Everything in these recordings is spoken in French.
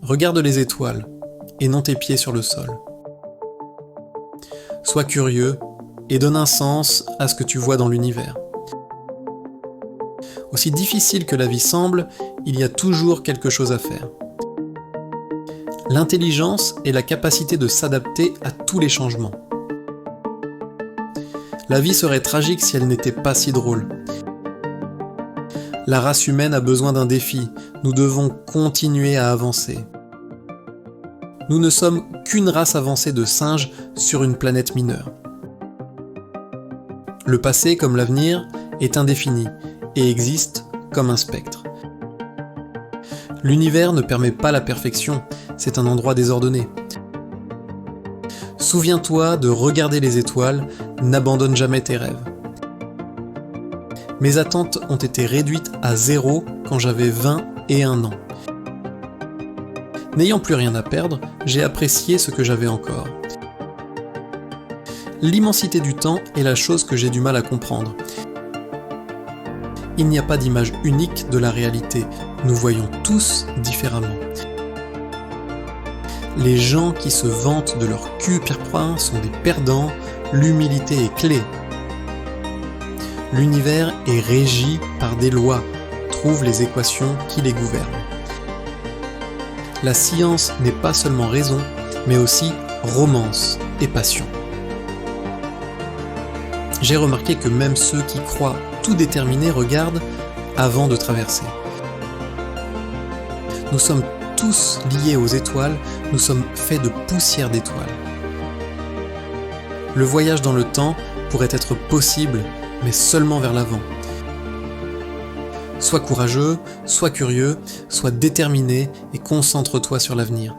Regarde les étoiles, et non tes pieds sur le sol. Sois curieux, et donne un sens à ce que tu vois dans l'univers. Aussi difficile que la vie semble, il y a toujours quelque chose à faire. L'intelligence est la capacité de s'adapter à tous les changements. La vie serait tragique si elle n'était pas si drôle. La race humaine a besoin d'un défi, nous devons continuer à avancer. Nous ne sommes qu'une race avancée de singes sur une planète mineure. Le passé, comme l'avenir, est indéfini et existe comme un spectre. L'univers ne permet pas la perfection, c'est un endroit désordonné. Souviens-toi de regarder les étoiles, n'abandonne jamais tes rêves. Mes attentes ont été réduites à 0 quand j'avais 21 ans. N'ayant plus rien à perdre, j'ai apprécié ce que j'avais encore. L'immensité du temps est la chose que j'ai du mal à comprendre. Il n'y a pas d'image unique de la réalité, nous voyons tous différemment. Les gens qui se vantent de leur cul pierre-point sont des perdants, l'humilité est clé. L'univers est régi par des lois, trouve les équations qui les gouvernent. La science n'est pas seulement raison, mais aussi romance et passion. J'ai remarqué que même ceux qui croient tout déterminer regardent avant de traverser. Nous sommes tous liés aux étoiles, nous sommes faits de poussière d'étoiles. Le voyage dans le temps pourrait être possible, mais seulement vers l'avant. Sois courageux, sois curieux, sois déterminé et concentre-toi sur l'avenir.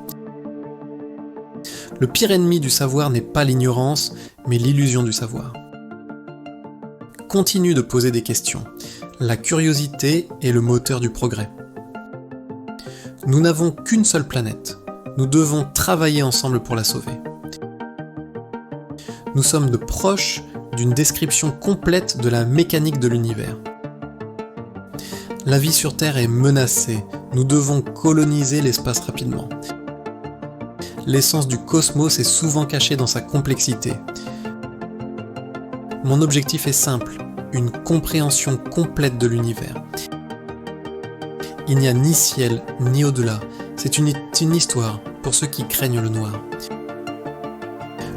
Le pire ennemi du savoir n'est pas l'ignorance, mais l'illusion du savoir. Continue de poser des questions. La curiosité est le moteur du progrès. Nous n'avons qu'une seule planète. Nous devons travailler ensemble pour la sauver. Nous sommes de proches d'une description complète de la mécanique de l'univers. La vie sur Terre est menacée. Nous devons coloniser l'espace rapidement. L'essence du cosmos est souvent cachée dans sa complexité. Mon objectif est simple, une compréhension complète de l'univers. Il n'y a ni ciel, ni au-delà, c'est une histoire pour ceux qui craignent le noir.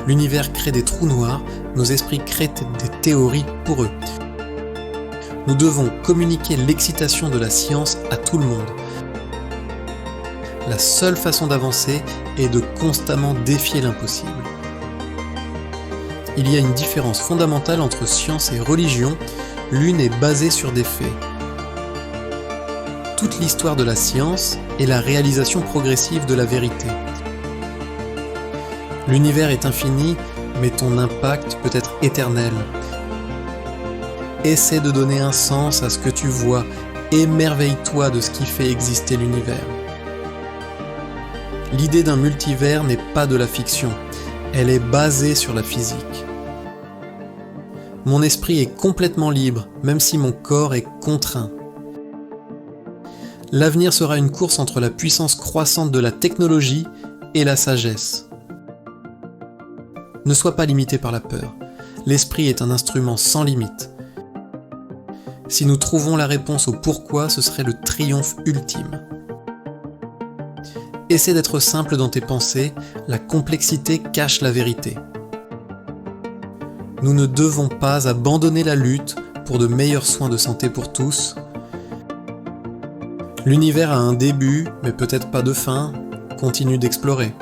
L'univers crée des trous noirs, nos esprits créent des théories pour eux. Nous devons communiquer l'excitation de la science à tout le monde. La seule façon d'avancer est de constamment défier l'impossible. Il y a une différence fondamentale entre science et religion, l'une est basée sur des faits. Toute l'histoire de la science est la réalisation progressive de la vérité. L'univers est infini, mais ton impact peut être éternel. Essaie de donner un sens à ce que tu vois, émerveille-toi de ce qui fait exister l'univers. L'idée d'un multivers n'est pas de la fiction, elle est basée sur la physique. Mon esprit est complètement libre, même si mon corps est contraint. L'avenir sera une course entre la puissance croissante de la technologie et la sagesse. Ne sois pas limité par la peur. L'esprit est un instrument sans limite. Si nous trouvons la réponse au pourquoi, ce serait le triomphe ultime. Essaie d'être simple dans tes pensées, la complexité cache la vérité. Nous ne devons pas abandonner la lutte pour de meilleurs soins de santé pour tous. L'univers a un début, mais peut-être pas de fin. Continue d'explorer.